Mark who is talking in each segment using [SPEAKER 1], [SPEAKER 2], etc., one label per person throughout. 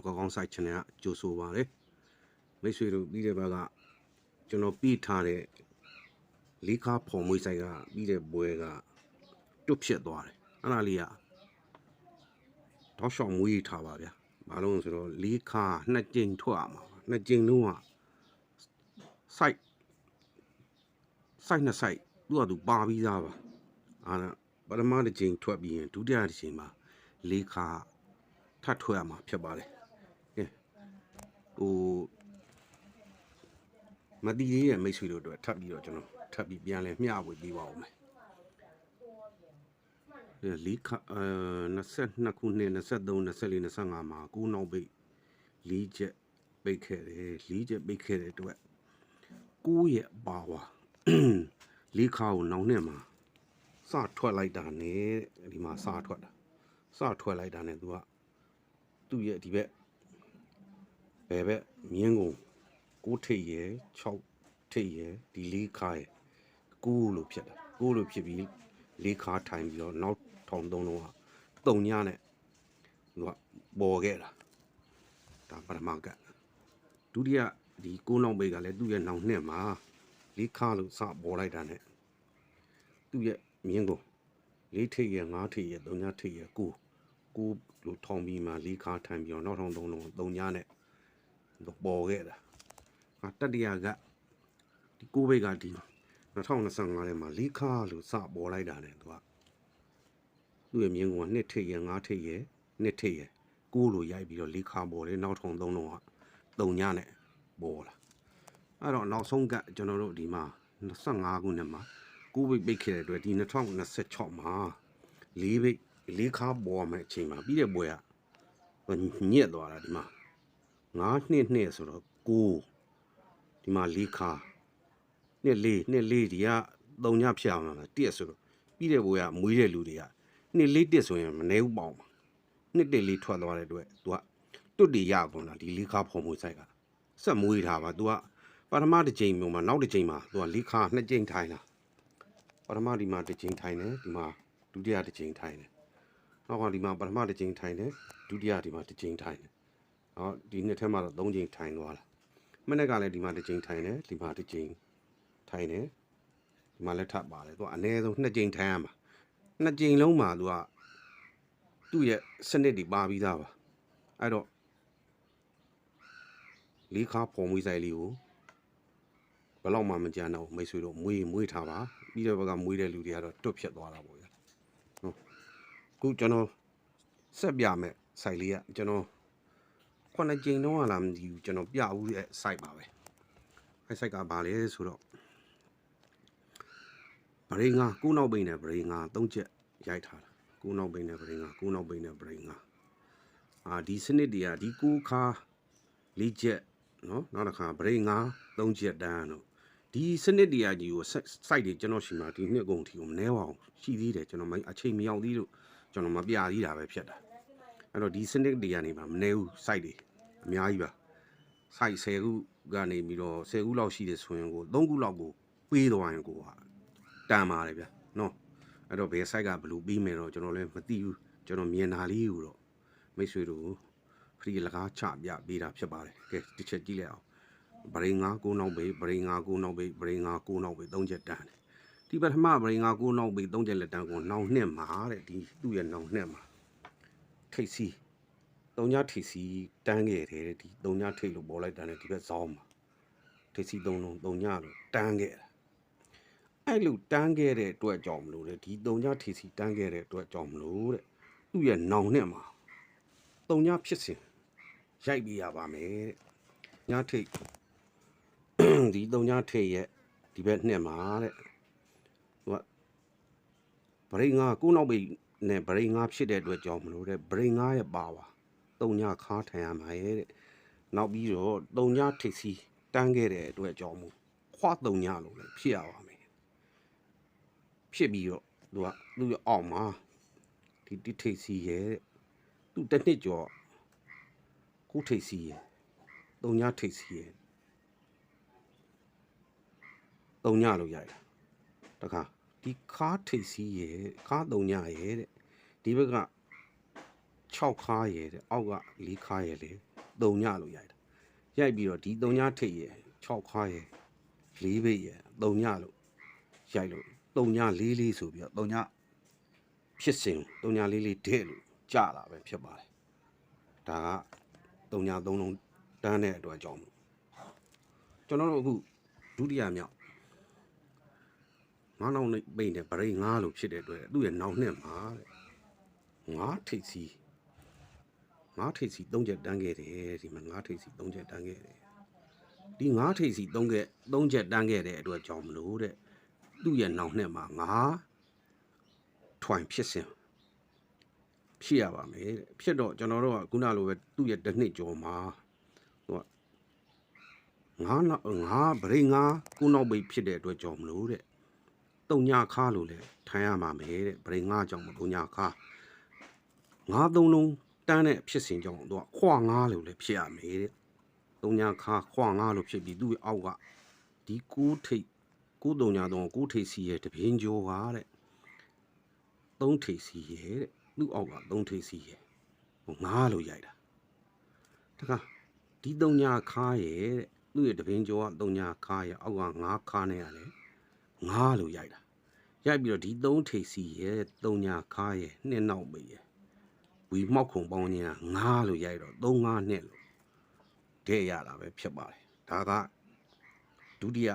[SPEAKER 1] ကောင်းဆိုင် channel ကကြိုဆိုပါရစေမိတ်ဆွေတို့ပြီးတဲ့ဘက်ကကျွန်တော်ပြီးထားတဲ့လေးခါဖော်မွေးဆိုင်ကပြီးတဲ့ပွဲကတွတ်ဖြစ်သွားတယ်အဲ့ဒါလေးကတောက်လျှောက်မွေးထားပါဗျာဘာလို့ဆိုတော့လေးခါနှစ်ကြိမ်ထွက်ရမှာနှစ်ကြိမ်လုံးကစိုက်နှစ်စိုက်သူ့ဟာသူပါပြီးသားပါပထမတစ်ကြိမ်ထွက်ပြီးရင်ဒုတိယတစ်ကြိမ်မှာလေးခါထပ်ထွက်ရမှာဖြစ်ပါတယ်ကဲဟိုမတီးလေးရဲ့မိတ်ဆွေတို့အတွက်ထပ်ပြီးတော့ကျွန်တော်ထပ်ပြီးပြန်လဲမျှဝေပေးပါဦးမယ်လေးခါ22ခုနှစ်23 24 25မှာ9နောက်ပိတ်4ချက်ပိတ်ခဲ့တယ်4ချက်ပိတ်ခဲ့တဲ့အတွက်9ရက်ပါဝါလေးခါကိုနောင်နဲ့မှာစထွက်လိုက်တာနဲ့ဒီမှာစထွက်လိုက်တာနဲ့သူကသူ့ရဲ့ဒီဘက်ဘယ်ဘက်မြင်းကုန်6ထိပ်ရယ်6ထိပ်ရယ်ဒီလေးခါရယ်9လို့ဖြစ်တာ9လို့ဖြစ်ပြီးလေးခါထိုင်ပြီးတော့နောက်ထောင်3လုံးကတုံညနဲ့သူကပေါ်ခဲ့တာဒါပထမကဒုတိယဒီ9နောက်ပိတ်ကလည်းသူ့ရဲ့နောင်နှစ်မှာလေးခါလို့စပေါ်လိုက်တာနဲ့သူ့ရဲ့မြင်းကုန်4ထိပ်ရယ်5ထိပ်ရယ်3ညထိပ်ရယ်9လို့ထောင်ပြီးမှလေးခါထိုင်ပြီးတော့နောက်ထောင်3လုံး3ညနဲ့ပေါ်ခဲ့တာတတိယကဒီ9ပိတ်ကဒီ2025ထဲမှာလေးခါလို့စပေါ်လိုက်တာနဲ့သူကသူ့ရဲ့မြင်းကုန်က2ထိပ်ရယ်5ထိပ်ရယ်2ထိပ်ရယ်9လို့ရိုက်ပြီးတော့လေးခါပေါ်တယ်နောက်ထောင်3လုံးက3ညနဲ့ပေါ်လာအဲ့တော့နောက်ဆုံးကကျွန်တော်တို့ဒီမှာ25ခုနှစ်မှာ9ပိတ်ပိတ်ခဲ့တဲ့အတွက်ဒီ2026မှာ4ပိတ်လေးခါပေါ်မယ်အချိန်မှာပြီးတဲ့ပွဲကညက်သွားတာဒီမှာ9နှစ်ဆိုတော့9ဒီမှာလေးခါနှစ်လေးဒီက3ညဖြတ်အောင်လား1ဆိုတော့ပြီးတဲ့ပွဲကမွေးတဲ့လူတွေကနှစ်လေး1ဆိုရင်မနေဘူးပေါအောင်နှစ်1လေးထွက်သွားတဲ့အတွက်သူကတွတ်တည်ရကုန်တာဒီလေးခါဖော်မွေးဆိုင်ကဆက်မွေးထားပါသူကပထမတစ်ကြိမ်မျိုးမှာနောက်တစ်ကြိမ်မှာသူကလေးခါ2ကြိမ်ထိုင်တာပထမဒီမှာတစ်ကြိမ်ထိုင်တယ်ဒီမှာဒုတိယတစ်ကြိမ်ထိုင်တယ်နောက်ကဒီမှာပထမတစ်ကြိမ်ထိုင်တယ်ဒုတိယဒီမှာတစ်ကြိမ်ထိုင်တယ်ဟောဒီနှစ်ထဲမှာတော့3ကြိမ်ထိုင်သွားတာမနေ့ကလည်းဒီမှာတစ်ကြိမ်ထိုင်တယ်ဒီမှာတစ်ကြိမ်ထိုင်တယ်ဒီမှာလည်းထပ်ပါတယ်သူကအနည်းဆုံး2ကြိမ်ထိုင်ရမှာ2ကြိမ်လုံးမှာသူကသူ့ရဲ့စနစ်တွေပါပြီးသားပါအဲ့တော့လေးခါဖော်မွေးဆိုင်လေးကိုဘယ်တော့မှမကြမ်းတော့မိတ်ဆွေတို့မွေးထားပါပြီးတဲ့ဘက်ကမွေးတဲ့လူတွေကတော့တွတ်ဖြစ်သွားတာပေါ့ဗျာဟုတ်ခုကျွန်တော်ဆက်ပြမယ်ဆိုင်လေးကကျွန်တော်9ကြိမ်တော့လာမသိဘူးကျွန်တော်ပြဦးတဲ့ site ပါပဲအဲ့ site ကဘာလဲဆိုတော့ဗရိန်ငါ9နောက်ပိတ်နဲ့ဗရိန်ငါ3ချက်ရိုက်ထားတာ9နောက်ပိတ်နဲ့ဗရိန်ငါ9နောက်ပိတ်နဲ့ဗရိန်ငါဒီစနစ်တွေကဒီ9ခါ4ချက်နော်နောက်တစ်ခါဗရိန်ငါ3ချက်တန်းတော့ဒီစနစ်တရားကြီးကို site တွေကျွန်တော်ရှိမှာဒီနှစ်ကုန်ထီကိုမနှဲပါအောင်ရှိသေးတယ်ကျွန်တော်အချိန်မရောက်သေးလို့ကျွန်တော်မပြသေးတာပဲဖြစ်တာအဲ့တော့ဒီစနစ်တရားနေမှာမနှဲဘူး site တွေအများကြီးပါ site 10ခုကနေပြီးတော့10ခုလောက်ရှိတယ်ဆိုရင်ကို3ခုလောက်ကိုပေးသွားရင်ကိုတန်ပါတယ်ဗျာနော်အဲ့တော့ဘယ် site ကဘယ်လိုပြီးမယ်တော့ကျွန်တော်လည်းမသိဘူးကျွန်တော်မြင်တာလေးကိုတော့မိတ်ဆွေတို့ဖရီလကားချပြပေးတာဖြစ်ပါတယ်ကဲတစ်ချက်ကြည့်လိုက်အောင်ဗရိန်ငါ9နောက်ပိတ်ဗရိန်ငါ9နောက်ပိတ်ဗရိန်ငါ9နောက်ပိတ်3ချက်တန်းတယ်ဒီပထမဗရိန်ငါ9နောက်ပိတ်3ချက်လက်တန်းကိုနောင်နှစ်မှာတဲ့ဒီသူ့ရဲ့နောင်နှစ်မှာထိတ်စီ3ညထိတ်စီတန်းခဲ့တယ်ဒီ3ညထိတ်လို့ပေါ်လိုက်တာနဲ့ဒီဘက်ဇောင်းမှာထိတ်စီ3လုံး3ညလို့တန်းခဲ့တာအဲ့လိုတန်းခဲ့တဲ့အတွက်ကြောင့်မလို့လေဒီ3ညထိတ်စီတန်းခဲ့တဲ့အတွက်ကြောင့်မလို့တဲ့သူ့ရဲ့နောင်နှစ်မှာ3ညဖြစ်စဉ်ရိုက်ပြရပါမယ်တဲ့ညထိတ်ဒီ3ညထိတ်ရဲ့ဒီဘက်နှစ်မှာတဲ့သူကဗရိန်ငါ9နောက်ပိတ်နဲ့ဗရိန်ငါဖြစ်တဲ့အတွက်ကြောင့်မလို့တဲ့ဗရိန်ငါရဲ့ပါဝါ3ညခါထိုင်ရမှာရဲ့တဲ့နောက်ပြီးတော့3ညထိတ်စီတန်းခဲ့တဲ့အတွက်ကြောင့်မို့ခွာ3ညလို့လည်းဖြစ်ရပါမယ်ဖြစ်ပြီးတော့သူကသူ့ရဲ့အောက်မှာဒီထိတ်စီရဲ့သူ့တစ်နှစ်ကျော်ခုထိတ်စီရဲ့3ညထိတ်စီရဲ့3ညလို့ရိုက်တာတခါဒီခါထိတ်စီရဲ့ခါ3ညရဲ့တဲ့ဒီဘက်က6ခါရဲ့တဲ့အောက်က4ခါရဲ့လေ 3ညလို့ရိုက်တာရိုက်ပြီးတော့ဒီ3ညထိပ်ရဲ့6ခါရဲ့4ဘိတ်ရဲ့3ညလို့ရိုက်လို့3ည44ဆိုပြီးတော့3ညဖြစ်စဉ်3ည44တဲ့လို့ကြာတာပဲဖြစ်ပါတယ်ဒါက3ည3လုံးတန်းတဲ့အတွက်ကြောင့်ကျွန်တော်တို့အခုဒုတိယမြောက်ငါးနောက်ပိတ်တဲ့ဗရိတ်9လို့ဖြစ်တဲ့အတွက်သူ့ရဲ့နောက်နှစ်မှာတဲ့9ထိပ်စီ9ထိပ်စီ3ချက်တန်းခဲ့တယ်ဒီမှာ9ထိပ်စီ3ချက်တန်းခဲ့တယ်ဒီ9ထိပ်စီ3ချက်တန်းခဲ့တဲ့အတွက်ကြောင့်မလို့တဲ့သူ့ရဲ့နောက်နှစ်မှာ9ထွိုင်ဖြစ်စဉ်ဖြစ်ရပါမယ်တဲ့ဖြစ်တော့ကျွန်တော်တို့ကခုနလိုပဲသူ့ရဲ့တစ်နှစ်ကျော်မှာသူကငါးဗရိတ်9ခုနောက်ပိတ်ဖြစ်တဲ့အတွက်ကြောင့်မလို့တဲ့3ညခါလို့လေထိုင်ရမှာမယ်တဲ့ဗရိတ်9ကြောင့်3ညခါ9 3လုံးတန်းတဲ့ဖြစ်စဉ်ကြောင့်သူကခွာ9လို့လည်းဖြစ်ရမယ်တဲ့3ညခါခွာ9လို့ဖြစ်ပြီးသူ့ရဲ့အောက်ကဒီ9ထိပ်9 3ည3 9ထိပ်စီရဲ့တပင်းကျော်ကတဲ့3ထိပ်စီရဲ့တဲ့သူ့အောက်က3ထိပ်စီရဲ့9လို့ရိုက်တာတခါဒီ3ညခါရဲ့တဲ့သူ့ရဲ့တပင်းကျော်က3ညခါရဲ့အောက်က9ခါနဲ့ရတယ်9လို့ရိုက်တာရိုက်ပြီးတော့ဒီ3ထိပ်စီရဲ့3ညခါရဲ့နှစ်နောက်ပိတ်ရဲ့ဝီမောက်ခုံပေါင်းခြင်းက9လို့ရိုက်တော့3 5နှစ်လို့တဲ့ရတာပဲဖြစ်ပါတယ်ဒါကဒုတိယ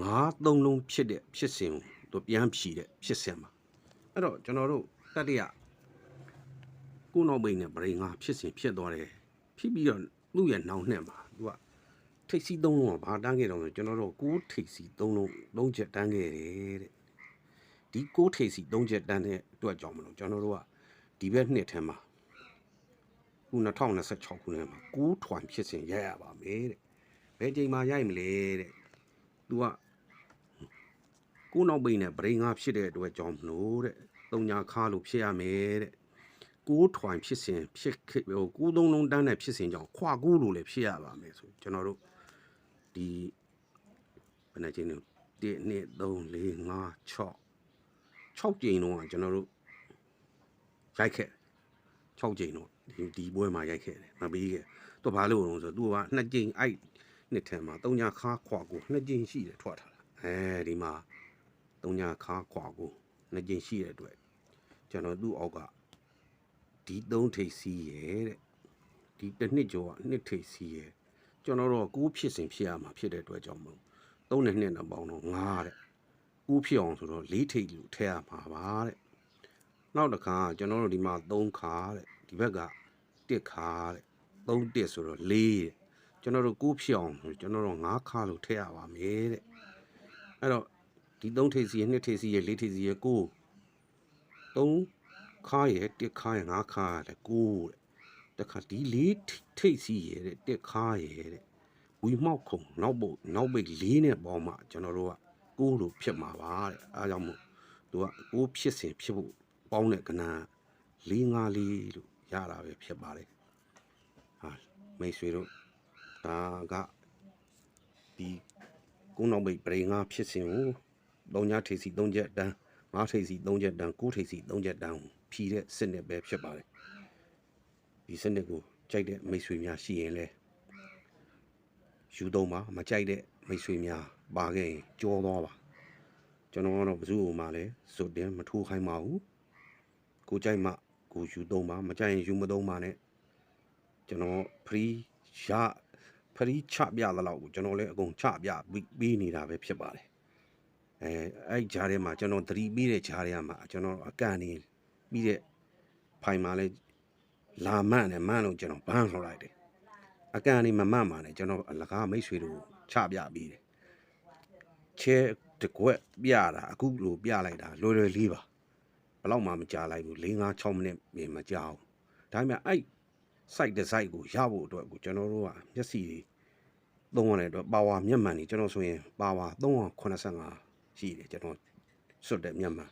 [SPEAKER 1] 9 3လုံးဖြစ်တဲ့ဖြစ်စဉ်ကိုသူပြန်ဖြီးတဲ့ဖြစ်စဉ်မှာအဲ့တော့ကျွန်တော်တို့တတိယကိုနောက်ပိတ်နဲ့ဗရိတ်9ဖြစ်စဉ်ဖြစ်သွားတယ်ဖြစ်ပြီးတော့သူ့ရဲ့နောက်နှစ်မှာသူကထိပ်စီ3လုံးကဘာတန်းခဲ့တော့ဆိုကျွန်တော်တို့9ထိပ်စီ3လုံး3ချက်တန်းခဲ့တယ်တဲ့ဒီ9ထိပ်စီ3ချက်တန်းတဲ့အတွက်ကြောင့်မလို့ကျွန်တော်တို့ကဒီဘက်နှစ်ထဲမှာခု2026ခုနှစ်မှာ9ထွိုင်ဖြစ်စဉ်ရိုက်ရပါမယ်တဲ့ဘယ်ချိန်မှာရိုက်မလဲတဲ့သူက9နောက်ပိတ်နဲ့ဗရိတ်9ဖြစ်တဲ့အတွက်ကြောင့်မလို့တဲ့3ညခါလို့ဖြစ်ရမယ်တဲ့9ထွိုင်ဖြစ်စဉ်ဖြစ်ဟို9 3လုံးတန်းတဲ့ဖြစ်စဉ်ကြောင့်ခွာ9လို့လည်းဖြစ်ရပါမယ်ဆိုကျွန်တော်တို့ဒီဘယ်နှချိန်လဲ1 2 3 4 5 6ကြိမ်တော့ကျွန်တော်တို့ရိုက်ခဲ့6ကြိမ်တော့ဒီပွဲမှာရိုက်ခဲ့တယ်မပြီးခဲ့သူဘာလို့လဲဆိုတော့သူက2ကြိမ်အဲ့နှစ်ထဲမှာ3ညခါခွာ9 2ကြိမ်ရှိတယ်ထွက်ထားတာအဲဒီမှာ3ညခါခွာ9 2ကြိမ်ရှိတဲ့အတွက်ကျွန်တော်သူ့အောက်ကဒီ3ထိပ်စီးရဲ့တဲ့ဒီတစ်နှစ်ကျော်က2ထိပ်စီးရဲ့ကျွန်တော်တို့9ဖြစ်စဉ်ဖြစ်ရမှာဖြစ်တဲ့အတွက်ကြောင့်မလို့3နဲ့2နဲ့ပေါင်းတော့9တဲ့9ဖြစ်အောင်ဆိုတော့4ထိပ်လို့ထည့်ရမှာပါတဲ့နောက်တစ်ခါကျွန်တော်တို့ဒီမှာ3ခါတဲ့ဒီဘက်က1ခါတဲ့3 1ဆိုတော့4တဲ့ကျွန်တော်တို့9ဖြစ်အောင်ဆိုကျွန်တော်တို့9ခါလို့ထည့်ရပါမယ်တဲ့အဲ့တော့ဒီ3ထိပ်စီရဲ့2ထိပ်စီရဲ့4ထိပ်စီရဲ့9 3ခါရဲ့1ခါရဲ့5ခါရဲ့9တဲ့တခါဒီ4ထိပ်စီရဲ့တဲ့1ခါရဲ့တဲ့ဝီမောက်ခုံနောက်ပိတ်4နဲ့ပေါင်းမှကျွန်တော်တို့က9လို့ဖြစ်မှာပါတဲ့အားကြောင့်မို့သူက9ဖြစ်စဉ်ဖြစ်ဖို့ပေါင်းတဲ့ကဏ္ဍ454လို့ရတာပဲဖြစ်ပါတယ်ဟာမိတ်ဆွေတို့ဒါကဒီ9နောက်ပိတ်ဗရိတ်9ဖြစ်စဉ်ကို3ညထိပ်စီ3ချက်တန်း9ထိပ်စီ3ချက်တန်း9ထိပ်စီ3ချက်တန်းဖြီးတဲ့စနစ်ပဲဖြစ်ပါတယ်ဒီစနစ်ကိုကြိုက်တဲ့မိတ်ဆွေများရှိရင်လဲယူသုံးပါမကြိုက်တဲ့မိတ်ဆွေများပါခဲ့ရင်ကြောသွားပါကျွန်တော်ကတော့ဘယ်သူ့မှလည်းစွတ်တင်မထိုးခိုင်းပါဘူးကိုကြိုက်မှကိုယူသုံးပါမကြိုက်ရင်ယူမသုံးပါနဲ့ကျွန်တော်ဖရီချပြသလောက်ကိုကျွန်တော်လည်းအကုန်ချပြပြီးနေတာပဲဖြစ်ပါတယ်အဲ့ဂျားထဲမှာကျွန်တော်သတိပြီးတဲ့ဂျားထဲမှာကျွန်တော်အကန်နေပြီးတဲ့ဖိုင်မှာလဲလာမန့်နဲ့မန့်လို့ကျွန်တော်ဘန်းခေါ်လိုက်တယ်အကန်နေမမန့်ပါနဲ့ကျွန်တော်အလကားမိတ်ဆွေတို့ချပြပြီးတယ်ချဲတကွက်ပြတာအခုလိုပြလိုက်တာလွယ်လေးပါဘလောက်မှမကြာလိုက်ဘူး4 5 6မိနစ်မကြာဘူးဒါပေမဲ့အဲ့ site တစ် site ကိုရဖို့အတွက်ကိုကျွန်တော်တို့ကမျက်စိတွေသုံးရတဲ့အတွက်ပါဝါမျက်မှန်တွေကျွန်တော်ဆိုရင်ပါဝါ385ရှိတယ်ကျွန်တော်စွတ်တဲ့မျက်မှန်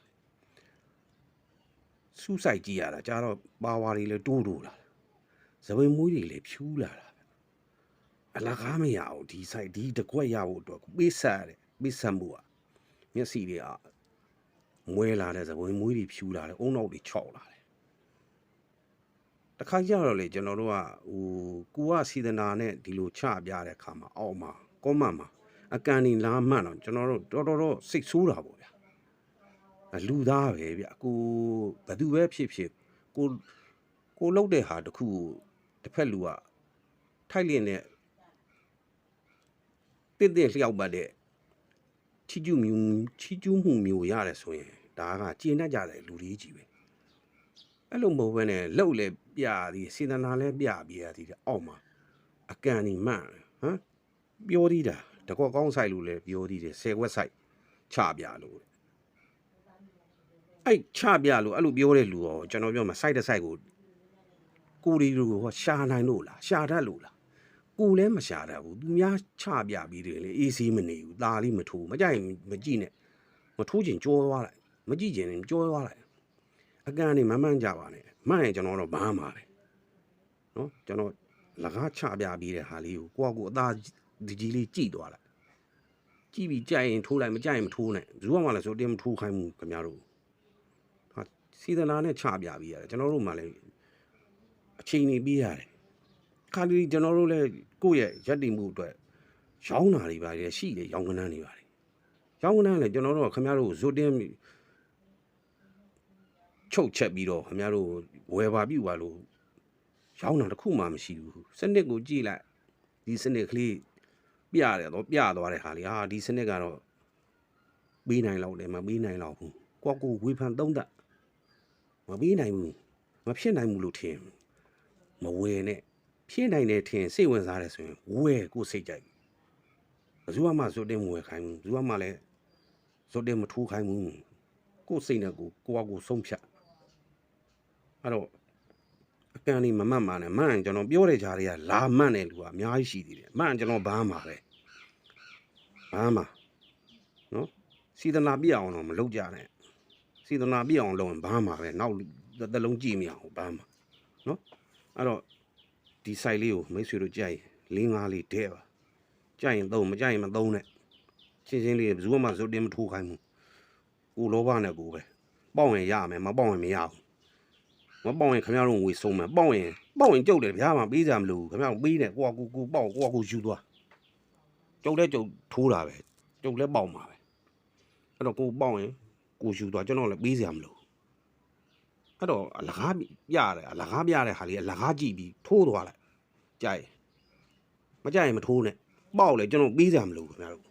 [SPEAKER 1] စူးစိုက်ကြည့်ရတာကြာတော့ပါဝါတွေလည်းတိုးလာသပင်မွေးတွေလည်းဖြူးလာတာအလကားမရဘူးဒီ site ဒီတကွက်ရဖို့အတွက်ပေးဆက်ရတယ်ပေးဆက်မှုကမျက်စိတွေကမွဲလာတဲ့သပင်မွေးတွေဖြူးလာတယ်အုံနောက်တွေခြောက်လာတယ် တခါကျတော့လေကျွန်တော်တို့ကကိုကစီဒနာနဲ့ဒီလိုချပြတဲ့အခါမှာအောက်မှာကောမန့်မှာအကန်နေလားမှန်တော့ကျွန်တော်တို့တော်စိတ်ဆိုးတာပေါ့ဗျာလူသားပဲဗျကိုဘသူပဲဖြစ်ကိုလှုပ်တဲ့ဟာတခုတစ်ဖက်လူကထိုက်လျင်တဲ့တစ်လျှောက်ပတ်တဲ့ချီကျူးမှုမျိုးရတယ်ဆိုရင်ဒါကကျဉ်တတ်ကြတယ်လူကြီးကြီးပဲအဲ့လိုမဟုတ်ဘဲနဲ့လှုပ်လေပြသည်စေတနာလဲပြပြရသည်အောက်မှာအကန်နေမှန်ဟမ်ပြောသေးတာတကောကောင်းဆိုင်လို့လဲပြောသေးတယ်10ခွက်ဆိုင်ချပြလို့အဲ့ချပြလို့အဲ့လိုပြောတဲ့လူရောကျွန်တော်ပြောမှာစိုက်တဲ့စိုက်ကိုဒီလူကိုရှာနိုင်လို့လားရှာတတ်လို့လားကိုလည်းမရှာတတ်ဘူးသူများချပြပြီးတယ်လေအေးဆေးမနေဘူးตาလေးမထိုးမကြိုက်မကြည့်နဲ့မထိုးချင်ကြောသွားလိုက်မကြည့်ချင်ကြောသွားလိုက်အကန်နေမမှန်ကြပါနဲ့မှန်ရင်ကျွန်တော်တော့ဘာမှပဲနော်ကျွန်တော်လကားချပြပြီးတဲ့ဟာလေးကိုကိုအသားဒီကြီးလေးကြည့်သွားလိုက်ကြည့်ပြီးကြိုက်ရင်ထိုးလိုက်မကြိုက်ရင်မထိုးနဲ့ဘူးမှလည်းဆိုတင်မထိုးခိုင်းဘူးခင်ဗျားတို့ဟာစီဒနာနဲ့ချပြပြီးရတယ်ကျွန်တော်တို့မှလည်းအချိန်နေပြီးရတယ်ခါလီကျွန်တော်တို့လည်းကိုယ့်ရဲ့ရက်တည်မှုအတွက်ရောင်းတာတွေပါလေရှိတယ်ရောင်းကနန်းတွေပါလေရောင်းကနန်းလည်းကျွန်တော်တို့ကခင်ဗျားတို့ဇွတ်တင်းချုပ်ချက်ပြီးတော့ခင်ဗျားတို့ဝယ်ပါပြုပါလို့ရောင်းတာတစ်ခုမှမရှိဘူးစနစ်ကိုကြည့်လိုက်ဒီစနစ်ကလေးပြရတယ်တော့ပြသွားတဲ့ဟာလေဒီစနစ်ကတော့ပေးနိုင်လောက်တယ်မပေးနိုင်လောက်ဘူးကိုဝေဖန်သုံးသပ်မပေးနိုင်ဘူးမဖြစ်နိုင်ဘူးလို့ထင်မဝယ်နဲ့ဖြစ်နိုင်တယ်ထင်စိတ်ဝင်စားတယ်ဆိုရင်ဝယ်ကိုစိတ်ကြိုက်ဘယ်သူမှဇွတ်တင်မဝယ်ခိုင်းဘူးဘယ်သူမှလည်းဇွတ်တင်မထိုးခိုင်းဘူးကိုစိတ်နဲ့ကိုဆုံးဖြတ်အဲ့တော့အကန်လေးမမှတ်ပါနဲ့မှန်ကျွန်တော်ပြောတဲ့ကြားတွေကလာမှတ်တဲ့လူကအများကြီးရှိသေးတယ်မှန်ကျွန်တော်ဘာမှပဲဘာမှနော်စီဒနာပြအောင်တော့မလုပ်ကြနဲ့စီဒနာပြအောင်လုပ်ရင်ဘာမှပဲနောက်တစ်လုံးကြည့်မရအောင်ဘာမှနော်အဲ့တော့ဒီ site လေးကိုမိတ်ဆွေတို့ကြိုက်ရင်5လေးတဲ့ပါကြိုက်ရင်သုံးမကြိုက်ရင်မသုံးနဲ့ချင်းလေးဘယ်သူမှဇုတ်တင်မထိုးခိုင်းဘူးကိုလောဘနဲ့ကိုပဲပေါက်ရင်ရမယ်မပေါက်ရင်မရဘူးမပေါက်ရင်ခင်ဗျားတို့ငွေဆုံးမယ်ပေါက်ရင်ကြုတ်တယ်ဗျာမှပေးကြမလို့ခင်ဗျားတို့ပေးတယ်ကိုပေါက်ကိုယူသွားကြုတ်ထိုးတာပဲကြုတ်လဲပေါက်မှာပဲအဲ့တော့ကိုပေါက်ရင်ကိုယူသွားကျွန်တော်လည်းပေးစရာမလိုအဲ့တော့အလကားပြရတယ်အလကားပြတဲ့ဟာလေးအလကားကြည့်ပြီးထိုးသွားလိုက်ကြိုက်မကြိုက်ရင်မထိုးနဲ့ပေါက်လေကျွန်တော်ပေးစရာမလိုခင်ဗျားတို့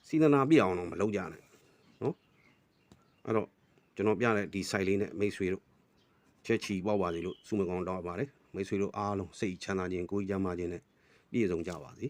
[SPEAKER 1] စီဒနာပြအောင်တော့မလုပ်ကြနဲ့နော်အဲ့တော့ကျွန်တော်ပြတဲ့ဒီ site လေးနဲ့မိတ်ဆွေတို့ချက်ချီပေါက်ပါစေလို့ဆုမကောင်းတောင်းပါတယ်မိတ်ဆွေတို့အားလုံးစိတ်ချမ်းသာခြင်းကိုယ်ကြမ်းပါခြင်းနဲ့ပြည့်စုံကြပါစေ